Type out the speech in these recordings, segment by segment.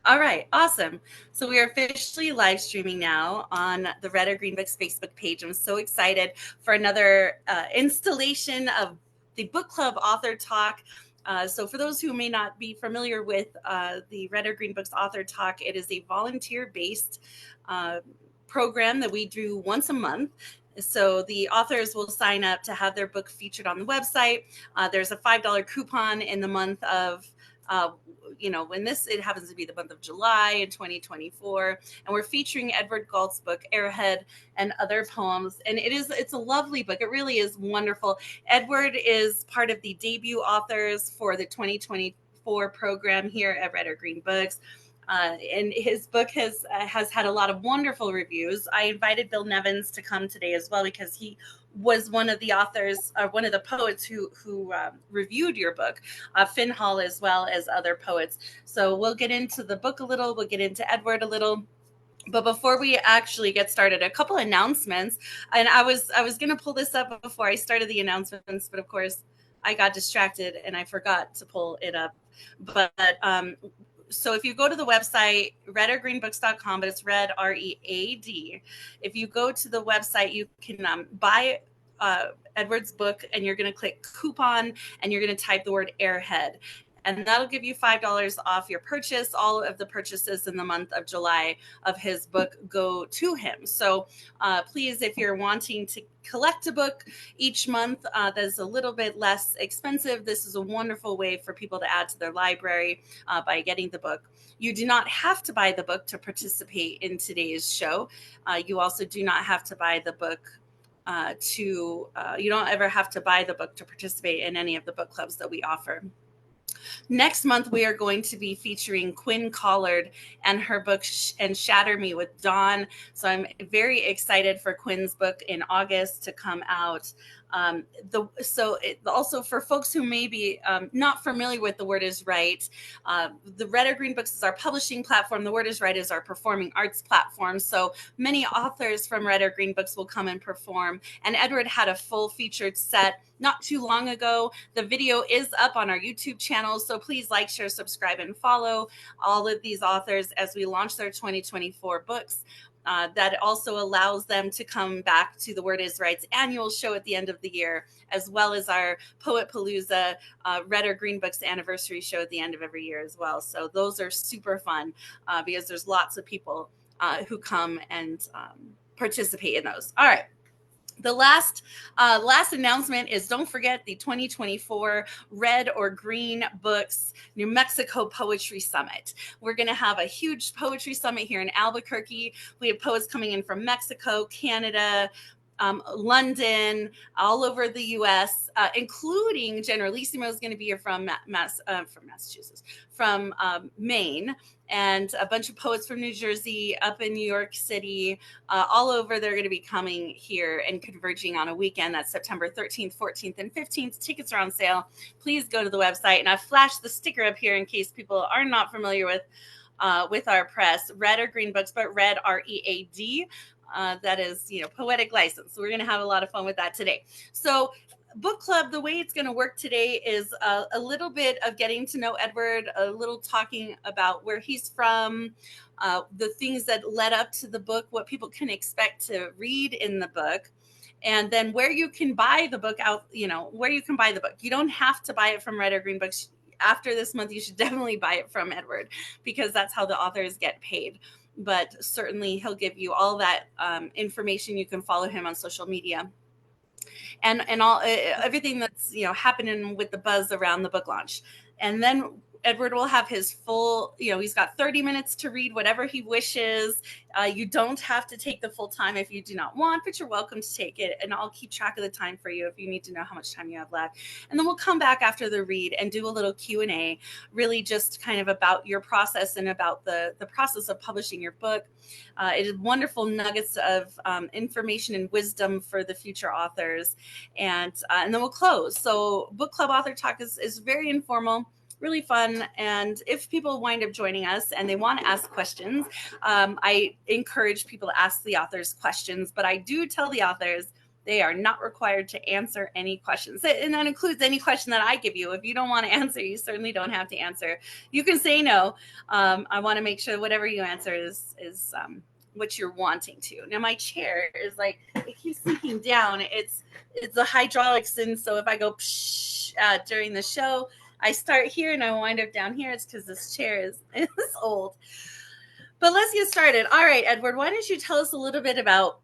All right, awesome. So we are officially live streaming now on the Red or Green Books Facebook page. I'm so excited for another installation of the book club author talk. So for those who may not be familiar with the Red or Green Books author talk, it is a volunteer-based uh, program that we do once a month. So the authors will sign up to have their book featured on the website. There's a $5 coupon in the month of uh, when it happens to be the month of July in 2024, and we're featuring Edward Gault's book Airhead and other poems. And it's a lovely book. It really is wonderful. Edward is part of the debut authors for the 2024 program here at Red or Green Books. And his book has had a lot of wonderful reviews. I invited Bill Nevins to come today as well because he was one of the authors, one of the poets who reviewed your book, Finn Hall, as well as other poets. So we'll get into the book a little, we'll get into Edward a little. But before we actually get started, a couple announcements. And I was going to pull this up before I started the announcements, but of course I got distracted and I forgot to pull it up. But so if you go to the website, redorgreenbooks.com, but it's red, READ. If you go to the website, you can buy Edward's book, and you're going to click coupon, and you're going to type the word Airhead. And that'll give you $5 off your purchase. All of the purchases in the month of July of his book go to him. So please, if you're wanting to collect a book each month that's a little bit less expensive, this is a wonderful way for people to add to their library by getting the book. You do not have to buy the book to participate in today's show. You also do not have to buy the book you don't ever have to buy the book to participate in any of the book clubs that we offer. Next month, we are going to be featuring Quinn Collard and her book and Shatter Me with Dawn. So I'm very excited for Quinn's book in August to come out. Also for folks who may be not familiar with The Word is Right, the Red or Green Books is our publishing platform. The Word is Right is our performing arts platform. So many authors from Red or Green Books will come and perform. And Edward had a full featured set not too long ago. The video is up on our YouTube channel. So please like, share, subscribe, and follow all of these authors as we launch their 2024 books. That also allows them to come back to the Word is Right's annual show at the end of the year, as well as our Poet Palooza Red or Green Books anniversary show at the end of every year as well. So those are super fun because there's lots of people who come and participate in those. All right. The last announcement is, don't forget the 2024 Red or Green Books New Mexico Poetry Summit. We're going to have a huge poetry summit here in Albuquerque. We have poets coming in from Mexico, Canada, London, all over the U.S., including Generalissimo is going to be here from Massachusetts, from Maine, and a bunch of poets from New Jersey, up in New York City, all over. They're going to be coming here and converging on a weekend. That's September 13th, 14th, and 15th. Tickets are on sale. Please go to the website. And I've flashed the sticker up here in case people are not familiar with our press, Red or Green Books, but Red, READ. That is, poetic license. So we're going to have a lot of fun with that today. So book club, the way it's going to work today is a little bit of getting to know Edward, a little talking about where he's from, the things that led up to the book, what people can expect to read in the book, and then where you can buy the book where you can buy the book. You don't have to buy it from Red or Green Books. After this month, you should definitely buy it from Edward because that's how the authors get paid. But certainly he'll give you all that information. You can follow him on social media and all everything that's happening with the buzz around the book launch. And then Edward will have his full, he's got 30 minutes to read whatever he wishes. You don't have to take the full time if you do not want, but you're welcome to take it. And I'll keep track of the time for you if you need to know how much time you have left. And then we'll come back after the read and do a little Q&A, really just kind of about your process and about the process of publishing your book. It is wonderful nuggets of information and wisdom for the future authors. And then we'll close. So book club author talk is very informal, really fun. And if people wind up joining us and they want to ask questions, I encourage people to ask the authors questions, but I do tell the authors They are not required to answer any questions. And that includes any question that I give you. If you don't want to answer, you certainly don't have to answer. You can say no. I want to make sure whatever you answer is what you're wanting to. Now my chair is like, it keeps sinking down. It's the hydraulics, and so if I go during the show, I start here and I wind up down here. It's because this chair is old. But let's get started. All right, Edward, why don't you tell us a little bit about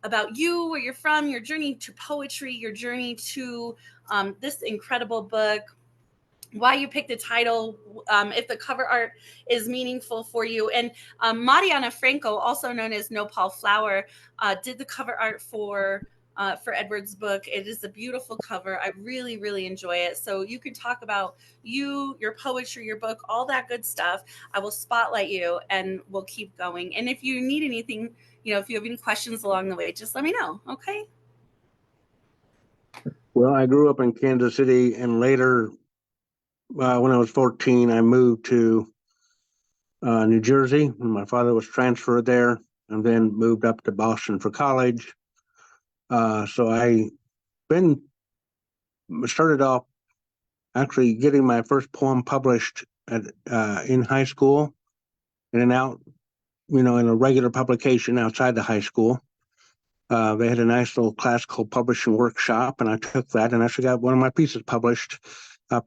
about you, where you're from, your journey to poetry, your journey to this incredible book, why you picked the title, if the cover art is meaningful for you. And Mariana Franco, also known as Nopal Flower, did the cover art for Edward's book. It is a beautiful cover. I really, really enjoy it. So you can talk about you, your poetry, your book, all that good stuff. I will spotlight you and we'll keep going. And if you need anything, if you have any questions along the way, just let me know. Okay. Well, I grew up in Kansas City, and later, when I was 14, I moved to New Jersey when my father was transferred there, and then moved up to Boston for college. So I started off actually getting my first poem published in high school, and then out, in a regular publication outside the high school. They had a nice little classical publishing workshop, and I took that and actually got one of my pieces published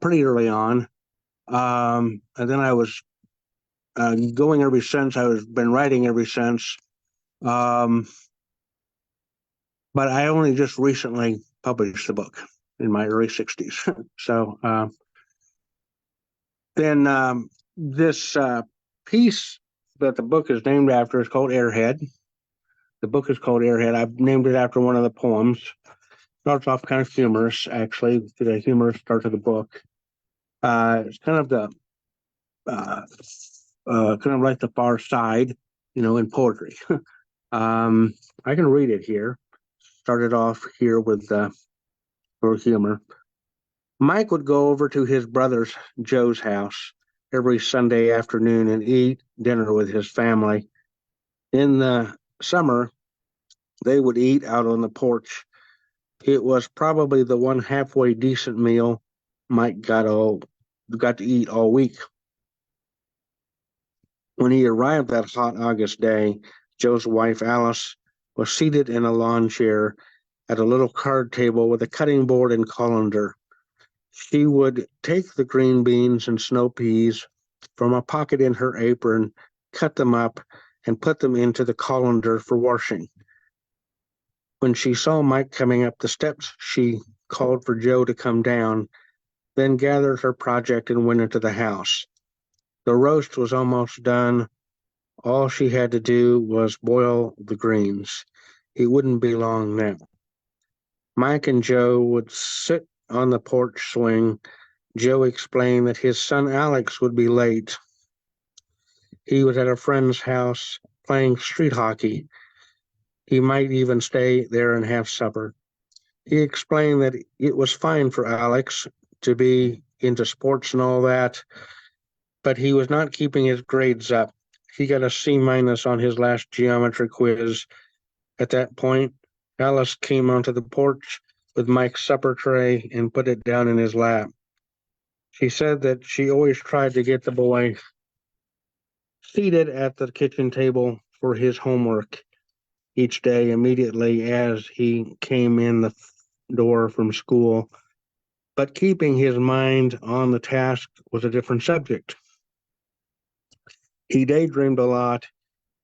pretty early on. And then I was going ever since. I've been writing ever since. But I only just recently published the book in my early 60s. So then this piece that the book is named after is called Airhead. The book is called Airhead. I've named it after one of the poems. Starts off kind of humorous, actually. The humorous start of the book. It's kind of the kind of like the far side, in poetry. I can read it here. Started off here with for humor. Mike would go over to his brother's Joe's house every Sunday afternoon and eat dinner with his family. In the summer, they would eat out on the porch. It was probably the one halfway decent meal Mike got to eat all week. When he arrived that hot August day, Joe's wife Alice was seated in a lawn chair at a little card table with a cutting board and colander. She would take the green beans and snow peas from a pocket in her apron, cut them up, and put them into the colander for washing. When she saw Mike coming up the steps, she called for Joe to come down, then gathered her project and went into the house. The roast was almost done. All she had to do was boil the greens. It wouldn't be long now. Mike and Joe would sit on the porch swing. Joe explained that his son Alex would be late. He was at a friend's house playing street hockey. He might even stay there and have supper. He explained that it was fine for Alex to be into sports and all that, but he was not keeping his grades up. He got a C- on his last geometry quiz. At that point, Alice came onto the porch with Mike's supper tray and put it down in his lap. She said that she always tried to get the boy seated at the kitchen table for his homework each day immediately as he came in the door from school. But keeping his mind on the task was a different subject. He daydreamed a lot,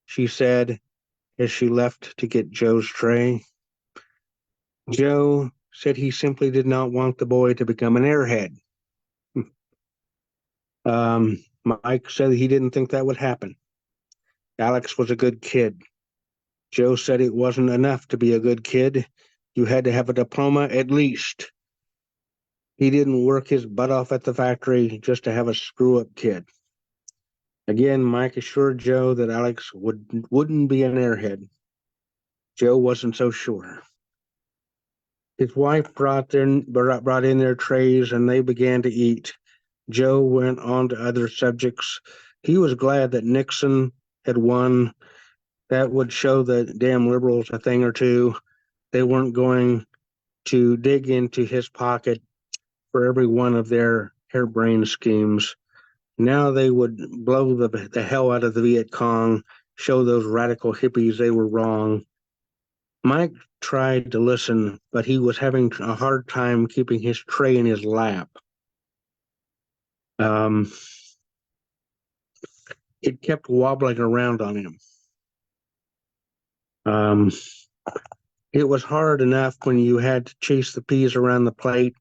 she said, as she left to get Joe's tray. Joe said he simply did not want the boy to become an airhead. Mike said he didn't think that would happen. Alex was a good kid. Joe said it wasn't enough to be a good kid. You had to have a diploma at least. He didn't work his butt off at the factory just to have a screw-up kid. Again, Mike assured Joe that Alex wouldn't be an airhead. Joe wasn't so sure. His wife brought in their trays and they began to eat. Joe went on to other subjects. He was glad that Nixon had won. That would show the damn liberals a thing or two. they weren't going to dig into his pocket for every one of their harebrained schemes. Now they would blow the hell out of the Viet Cong, show those radical hippies they were wrong. Mike tried to listen, but he was having a hard time keeping his tray in his lap. Um, it kept wobbling around on him. Um, it was hard enough when you had to chase the peas around the plate.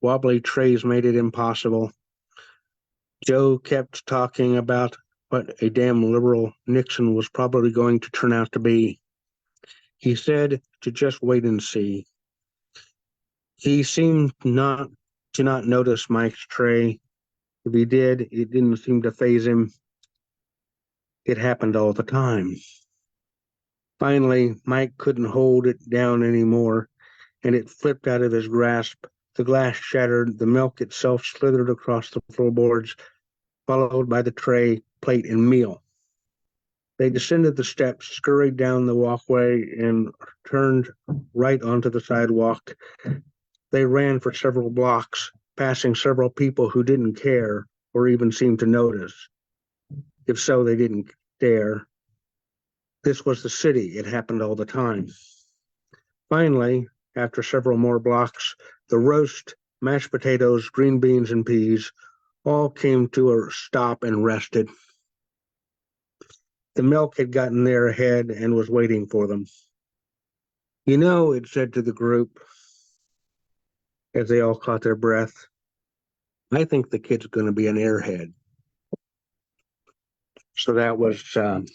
Wobbly trays made it impossible. Joe kept talking about what a damn liberal Nixon was probably going to turn out to be. He said to just wait and see. He seemed not to not notice Mike's tray. If he did, it didn't seem to faze him. It happened all the time. Finally, Mike couldn't hold it down anymore, and it flipped out of his grasp. The glass shattered, the milk itself slithered across the floorboards, followed by the tray, plate, and meal. They descended the steps, scurried down the walkway, and turned right onto the sidewalk. They ran for several blocks, passing several people who didn't care or even seemed to notice. If so, they didn't dare. This was the city. It happened all the time. Finally, after several more blocks, the roast, mashed potatoes, green beans, and peas all came to a stop and rested. The milk had gotten there ahead and was waiting for them. You know, it said to the group as they all caught their breath, I think the kid's going to be an airhead. So that was the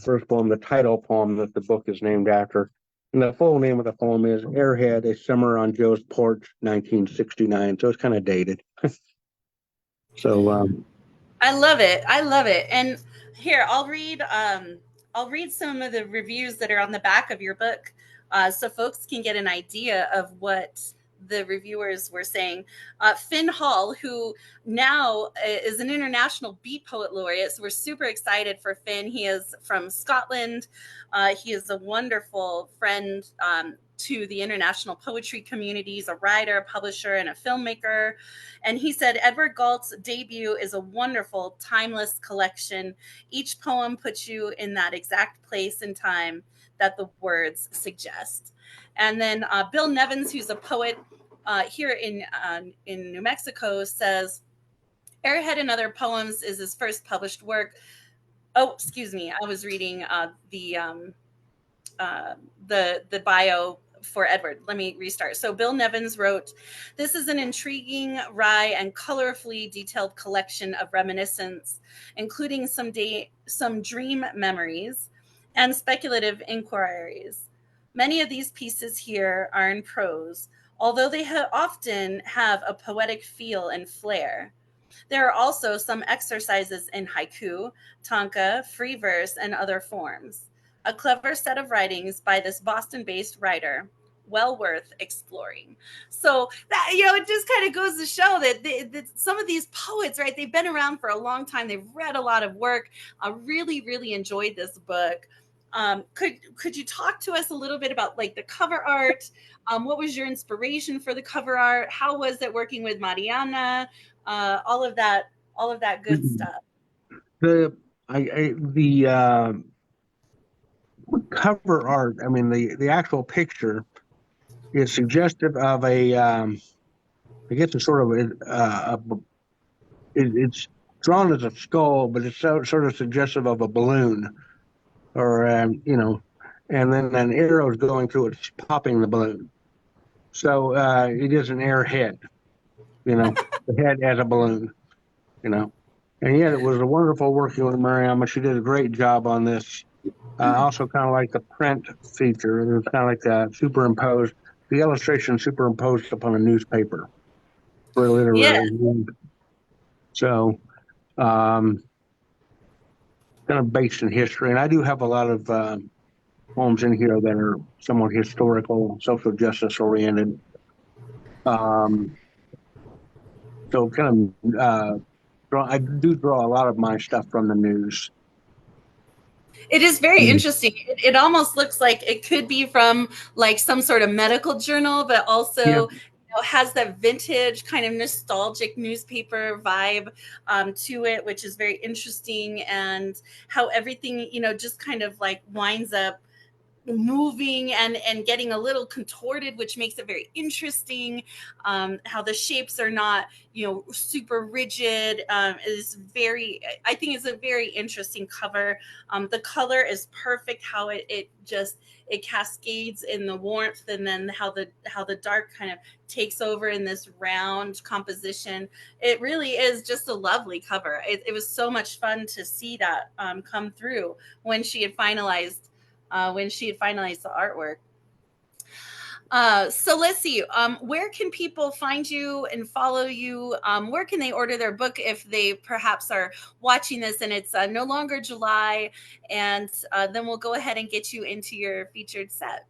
first poem, the title poem that the book is named after. And the full name of the poem is Airhead, A Summer on Joe's Porch, 1969. So it's kind of dated. So I love it. I love it. And here, I'll read some of the reviews that are on the back of your book, so folks can get an idea of what the reviewers were saying. Finn Hall, who now is an international Beat Poet Laureate, so we're super excited for Finn. He is from Scotland. He is a wonderful friend to the international poetry community. He's a writer, a publisher, and a filmmaker. And he said, Edward Gault's debut is a wonderful, timeless collection. Each poem puts you in that exact place and time that the words suggest. And then Bill Nevins, who's a poet here in New Mexico, says, Airhead and Other Poems is his first published work. Oh, excuse me. I was reading the bio for Edward. Let me restart. So Bill Nevins wrote, this is an intriguing, wry, and colorfully detailed collection of reminiscence, including some dream memories and speculative inquiries. Many of these pieces here are in prose, although they often have a poetic feel and flair. There are also some exercises in haiku, tanka, free verse, and other forms. A clever set of writings by this Boston-based writer, well worth exploring. So that, it just kind of goes to show that some of these poets, right, they've been around for a long time. They've read a lot of work. I really, really enjoyed this book. Could you talk to us a little bit about like the cover art? What was your inspiration for the cover art? How was it working with Mariana? All of that good stuff. the cover art, I mean, the actual picture is suggestive of I guess it's sort of it's drawn as a skull, but it's sort of suggestive of a balloon, or and then an arrow is going through it, popping the balloon. So it is an airhead, the head as a balloon, And yet it was a wonderful working with Mariama. She did a great job on this. Also kind of like the print feature. It was kind of like the illustration superimposed upon a newspaper for a literary read. So kind of based in history. And I do have a lot of poems in here that are somewhat historical, social justice oriented. So kind of I do draw a lot of my stuff from the news. It is very Mm. interesting. It almost looks like it could be from like some sort of medical journal, but Yeah. also has that vintage kind of nostalgic newspaper vibe to it, which is very interesting. And how everything, just kind of like winds up moving and getting a little contorted, which makes it very interesting. How the shapes are not super rigid, is very, I think it's a very interesting cover. The color is perfect, how it just it cascades in the warmth, and then how the dark kind of takes over in this round composition. It really is just a lovely cover. It was so much fun to see that come through when she had finalized the artwork. So let's see. Where can people find you and follow you? Where can they order their book if they perhaps are watching this and it's no longer July? And then we'll go ahead and get you into your featured set.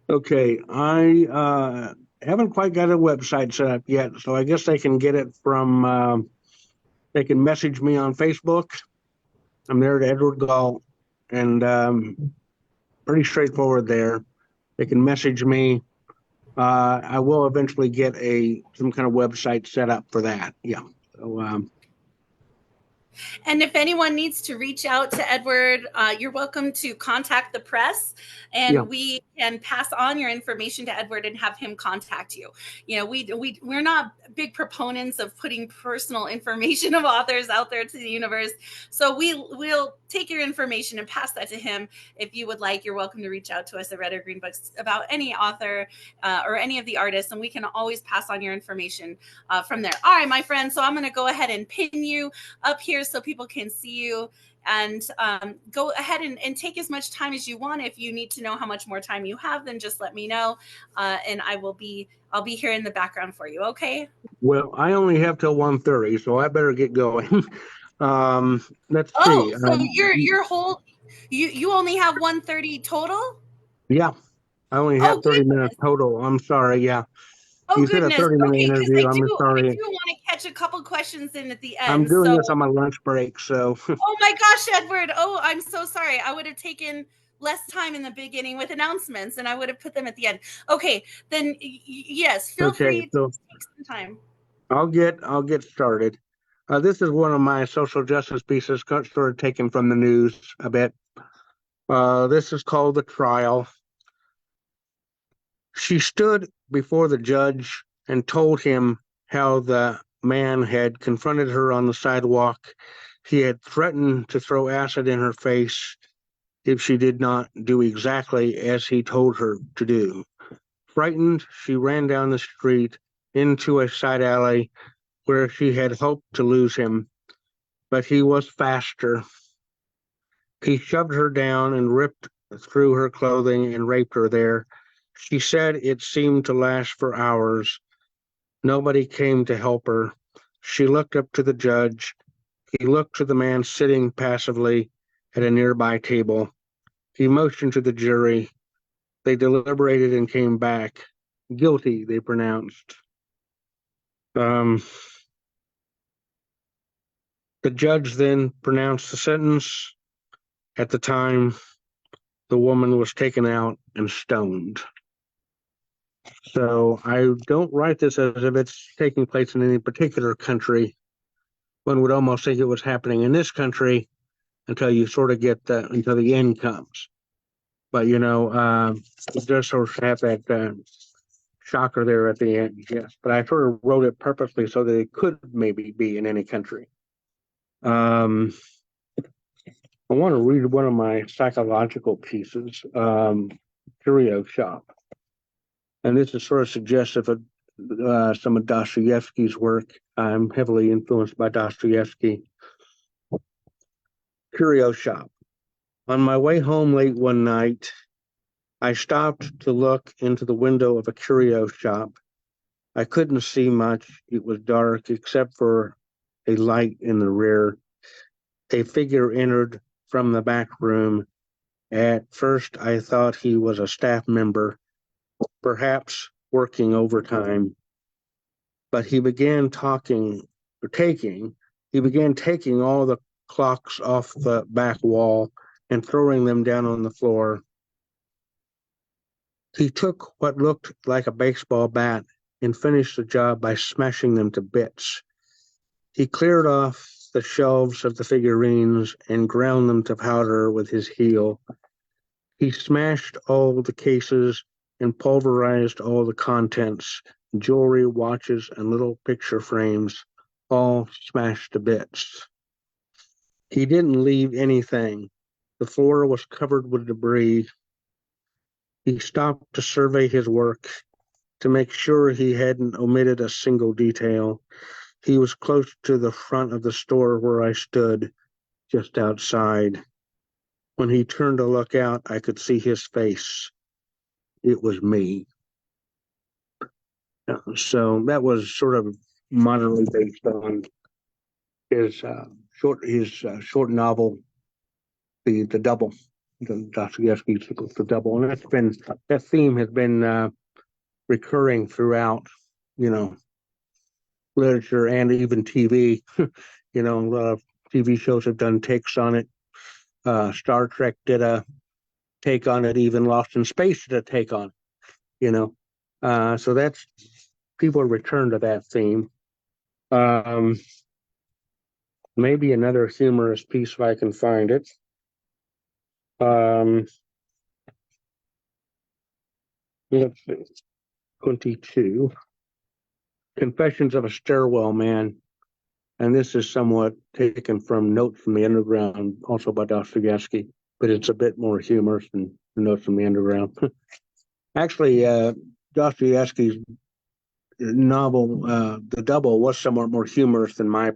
Okay, I haven't quite got a website set up yet, so I guess they can get it from. They can message me on Facebook. I'm there at Edward Gault, and pretty straightforward there. They can message me. I will eventually get some kind of website set up for that. Yeah. So And if anyone needs to reach out to Edward, you're welcome to contact the press, yeah. and we can pass on your information to Edward and have him contact you. We're not big proponents of putting personal information of authors out there to the universe, so we'll take your information and pass that to him. If you would like, you're welcome to reach out to us at Red or Green Books about any author or any of the artists, and we can always pass on your information from there. All right, my friend. So I'm going to go ahead and pin you up here so people can see you, and go ahead and take as much time as you want. If you need to know how much more time you have, then just let me know, and I'll be here in the background for you. Okay. Well, I only have till 1:30, so I better get going. Let's Oh, see. so your whole you only have 1:30 total? Yeah, I only Oh have 30 minutes goodness. total. I'm sorry. Yeah, Oh you said a goodness. 30-minute Okay, because interview. I I'm do I sorry. do want to catch a couple questions in at the I'm end. doing So, this on my lunch break, so oh my gosh, Edward. Oh, I'm so sorry. I would have taken less time in the beginning with announcements, and I would have put them at the end. Okay, then yes, feel okay. free to So take some time. I'll get started. This is one of my social justice pieces, sort of taken from the news a bit. This is called The Trial. She stood before the judge and told him how the man had confronted her on the sidewalk. He had threatened to throw acid in her face if she did not do exactly as he told her to do. Frightened, she ran down the street into a side alley where she had hoped to lose him, but he was faster. He shoved her down and ripped through her clothing and raped her there. She said it seemed to last for hours. Nobody came to help her. She looked up to the judge. He looked to the man sitting passively at a nearby table. He motioned to the jury. They deliberated and came back. Guilty, they pronounced. Um, the judge then pronounced the sentence. At the time, the woman was taken out and stoned. So I don't write this as if it's taking place in any particular country. One would almost think it was happening in this country until you sort of get until the end comes. But it does sort of have that shocker there at the end, yes. But I sort of wrote it purposely so that it could maybe be in any country. Um, I want to read one of my psychological pieces, Curio Shop. And this is sort of suggestive of some of Dostoevsky's work. I'm heavily influenced by Dostoevsky. Curio Shop. On my way home late one night, I stopped to look into the window of a curio shop. I couldn't see much. It was dark except for a light in the rear. A figure entered from the back room. At first, I thought he was a staff member, perhaps working overtime, but he began taking all the clocks off the back wall and throwing them down on the floor. He took what looked like a baseball bat and finished the job by smashing them to bits. He cleared off the shelves of the figurines and ground them to powder with his heel. He smashed all the cases and pulverized all the contents, jewelry, watches, and little picture frames, all smashed to bits. He didn't leave anything. The floor was covered with debris. He stopped to survey his work, to make sure he hadn't omitted a single detail. He was close to the front of the store where I stood, just outside. When he turned to look out, I could see his face. It was me. So that was sort of moderately based on his short novel, the Double, Dostoevsky's The Double, and that theme has been recurring throughout, you know, literature and even TV. You know, a lot of TV shows have done takes on it. Star Trek did a take on it. Even Lost in Space did a take on it. You know, so that's people return to that theme. Maybe another humorous piece if I can find it. Let's see. 22. Confessions of a Stairwell Man. And this is somewhat taken from Notes from the Underground, also by Dostoevsky, but it's a bit more humorous than Notes from the Underground. Actually, Dostoevsky's novel, The Double, was somewhat more humorous than my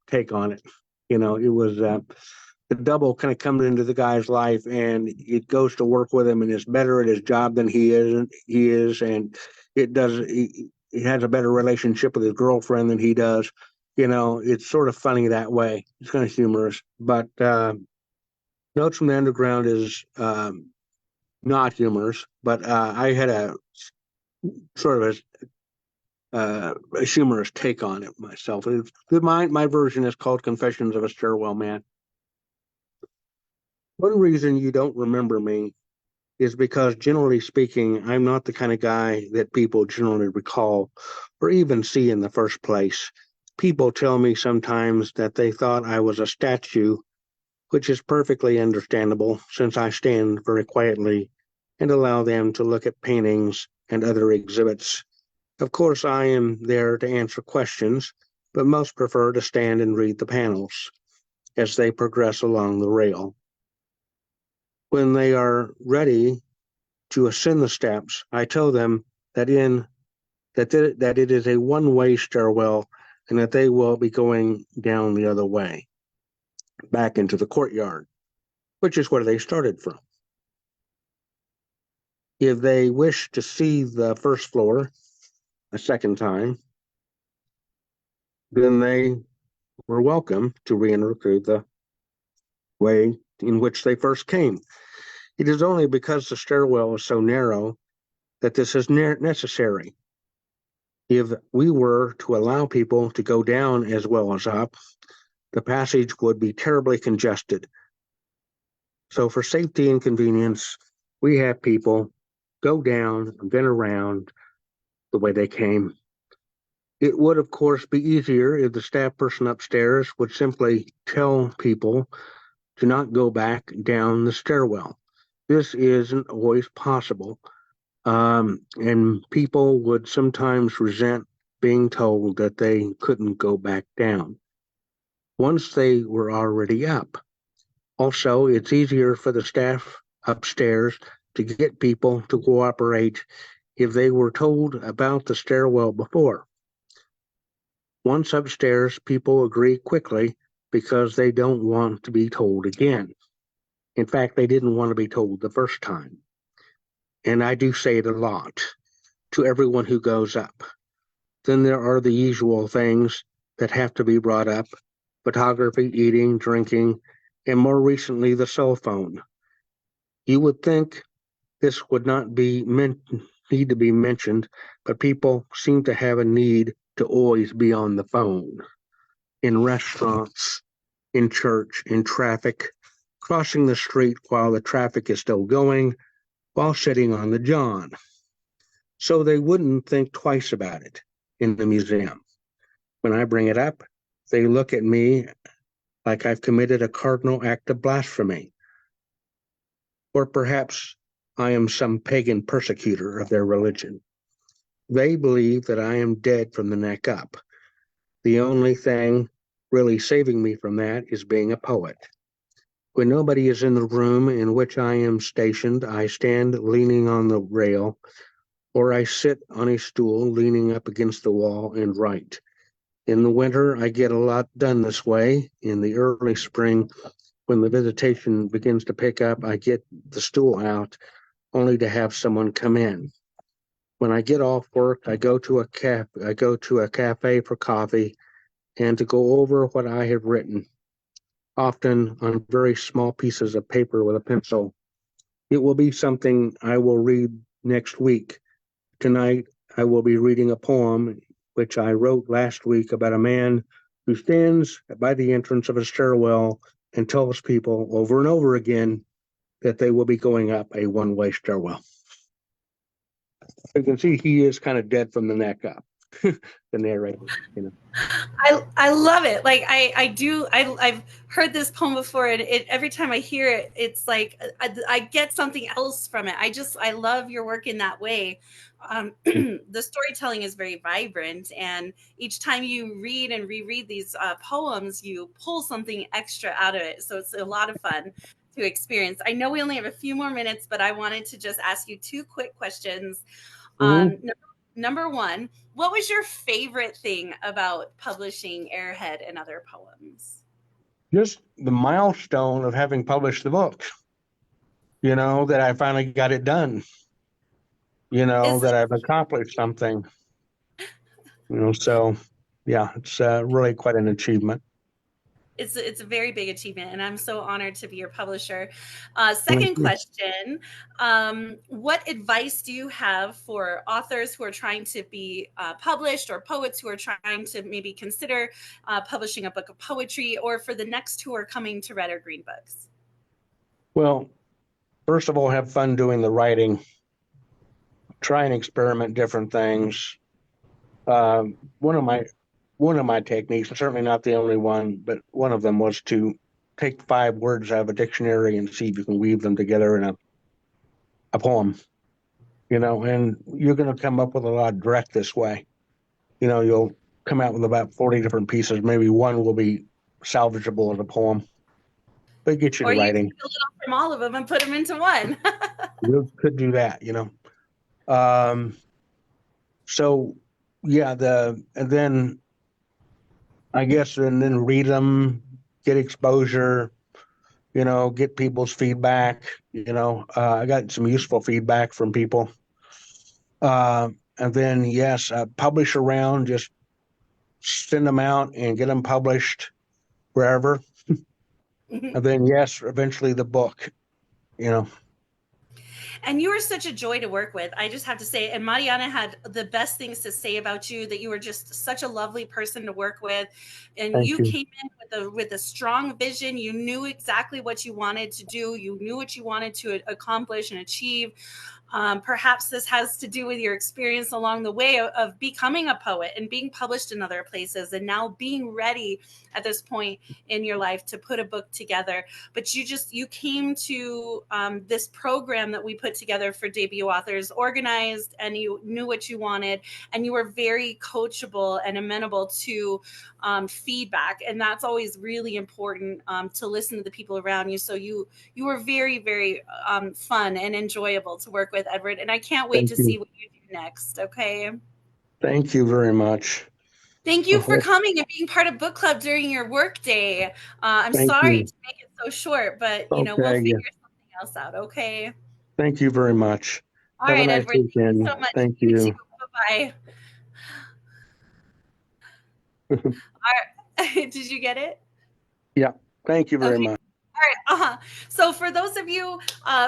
take on it. You know, it was the double kind of comes into the guy's life and it goes to work with him and is better at his job than he is, and he has a better relationship with his girlfriend than he does. You know, it's sort of funny that way. It's kind of humorous, but Notes from the Underground is not humorous, but I had a sort of a humorous take on it myself. My version is called Confessions of a Stairwell Man. One reason you don't remember me is because, generally speaking, I'm not the kind of guy that people generally recall or even see in the first place. People tell me sometimes that they thought I was a statue, which is perfectly understandable since I stand very quietly and allow them to look at paintings and other exhibits. Of course, I am there to answer questions, but most prefer to stand and read the panels as they progress along the rail. When they are ready to ascend the steps, I tell them that it is a one-way stairwell and that they will be going down the other way, back into the courtyard, which is where they started from. If they wish to see the first floor a second time, then they were welcome to re-enter through the way in which they first came. It is only because the stairwell is so narrow that this is necessary. If we were to allow people to go down as well as up, the passage would be terribly congested. So for safety and convenience, we have people go down and then around the way they came. It would, of course, be easier if the staff person upstairs would simply tell people to not go back down the stairwell. This isn't always possible, and people would sometimes resent being told that they couldn't go back down once they were already up. Also, it's easier for the staff upstairs to get people to cooperate if they were told about the stairwell before. Once upstairs, people agree quickly because they don't want to be told again. In fact, they didn't want to be told the first time. And I do say it a lot to everyone who goes up. Then there are the usual things that have to be brought up: photography, eating, drinking, and more recently, the cell phone. You would think this would not need to be mentioned, but people seem to have a need to always be on the phone. In restaurants, in church, in traffic, crossing the street while the traffic is still going, while sitting on the john. So they wouldn't think twice about it in the museum. When I bring it up, they look at me like I've committed a cardinal act of blasphemy, or perhaps I am some pagan persecutor of their religion. They believe that I am dead from the neck up. The only thing really saving me from that is being a poet. When nobody is in the room in which I am stationed, I stand leaning on the rail, or I sit on a stool leaning up against the wall and write. In the winter, I get a lot done this way. In the early spring, when the visitation begins to pick up, I get the stool out only to have someone come in. When I get off work, I go to a cafe for coffee and to go over what I have written, often on very small pieces of paper with a pencil. It will be something I will read next week. Tonight, I will be reading a poem which I wrote last week about a man who stands by the entrance of a stairwell and tells people over and over again that they will be going up a one-way stairwell. You can see he is kind of dead from the neck up, the narrator, you know. I love it. Like I've heard this poem before, and every time I hear it, it's like I get something else from it. I love your work in that way. The storytelling is very vibrant, and each time you read and reread these poems, you pull something extra out of it. So it's a lot of fun to experience. I know we only have a few more minutes, but I wanted to just ask you two quick questions. Mm-hmm. Number one, what was your favorite thing about publishing Airhead and Other Poems? Just the milestone of having published the book, that I finally got it done, Is that I've accomplished something, so yeah, it's really quite an achievement. it's a very big achievement, and I'm so honored to be your publisher. Thank Second you. question, what advice do you have for authors who are trying to be published, or poets who are trying to maybe consider publishing a book of poetry, or for the next who are coming to Red or Green Books? Well, first of all, have fun doing the writing. Try and experiment different things. Uh, one of my techniques, certainly not the only one, but one of them was to take 5 words out of a dictionary and see if you can weave them together in a poem. And you're going to come up with a lot of direct this way. You'll come out with about 40 different pieces. Maybe one will be salvageable as a poem, but get you to Or you writing. take a little from all of them and put them into one. You could do that. Um, so yeah, and then I guess, and then read them, get exposure, get people's feedback. I got some useful feedback from people. And then, yes, publish around, just send them out and get them published wherever. And then, yes, eventually the book, you know. And you were such a joy to work with. I just have to say, and Mariana had the best things to say about you, that you were just such a lovely person to work with. And Thank you you. came in with a strong vision. You knew exactly what you wanted to do. You knew what you wanted to accomplish and achieve. Perhaps this has to do with your experience along the way of becoming a poet and being published in other places, and now being ready at this point in your life to put a book together. But you came to this program that we put together for debut authors, organized, and you knew what you wanted, and you were very coachable and amenable to feedback, and that's always really important, to listen to the people around you. So you were very, very fun and enjoyable to work with, Edward, and I can't wait Thank to see you. what you do next. Okay. Thank you very much. Thank I you for hope, coming and being part of book club during your work day. I'm thank sorry you. to make it so short, but we'll Okay. Yeah. figure something else out. Okay. Thank you very much. All Have a right, nice Edward. Thank you so weekend. much. Thank You too. you. Bye bye. All right. Did you get it? Yeah. Thank you very Okay. much. All right. So for those of you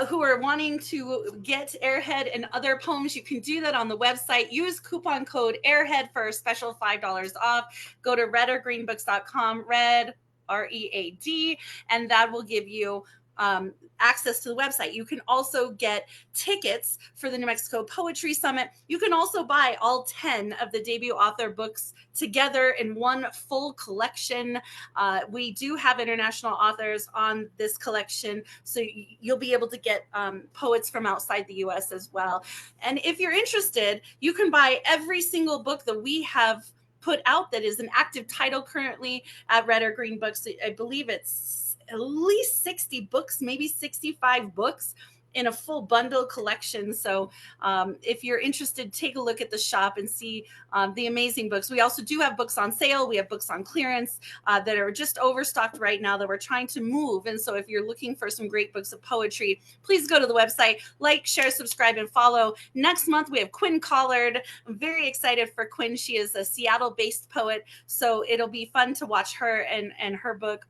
who are wanting to get Airhead and Other Poems, you can do that on the website. Use coupon code Airhead for a special $5 off. Go to redorgreenbooks.com, red, READ, and that will give you access to the website. You can also get tickets for the New Mexico Poetry Summit. You can also buy all 10 of the debut author books together in one full collection. We do have international authors on this collection, so you'll be able to get poets from outside the US as well. And if you're interested, you can buy every single book that we have put out that is an active title currently at Red or Green Books. I believe it's at least 60 books, maybe 65 books in a full bundle collection. So if you're interested, take a look at the shop and see the amazing books. We also do have books on sale. We have books on clearance that are just overstocked right now that we're trying to move. And so if you're looking for some great books of poetry, please go to the website, like, share, subscribe, and follow. Next month, we have Quinn Collard. I'm very excited for Quinn. She is a Seattle-based poet, so it'll be fun to watch her and her book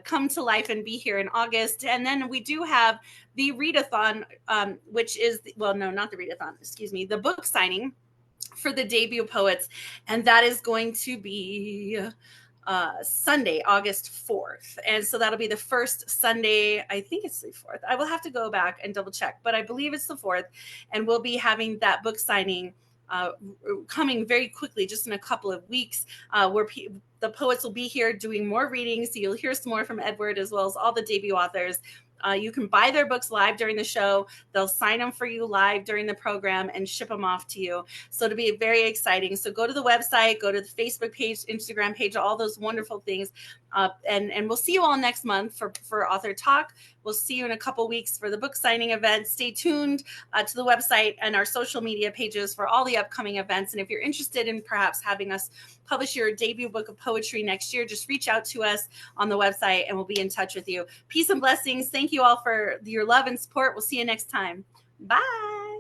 come to life and be here in August. And then we do have the readathon, which is, well, no, not the readathon, excuse me, the book signing for the debut poets. And that is going to be Sunday, August 4th. And so that'll be the first Sunday. I think it's the 4th. I will have to go back and double check, but I believe it's the 4th. And we'll be having that book signing coming very quickly, just in a couple of weeks, where the poets will be here doing more readings. So you'll hear some more from Edward, as well as all the debut authors. You can buy their books live during the show. They'll sign them for you live during the program and ship them off to you. So it'll be very exciting. So go to the website, go to the Facebook page, Instagram page, all those wonderful things. And we'll see you all next month for Author Talk. We'll see you in a couple weeks for the book signing event. Stay tuned to the website and our social media pages for all the upcoming events. And if you're interested in perhaps having us publish your debut book of poetry next year, just reach out to us on the website and we'll be in touch with you. Peace and blessings. Thank you all for your love and support. We'll see you next time. Bye.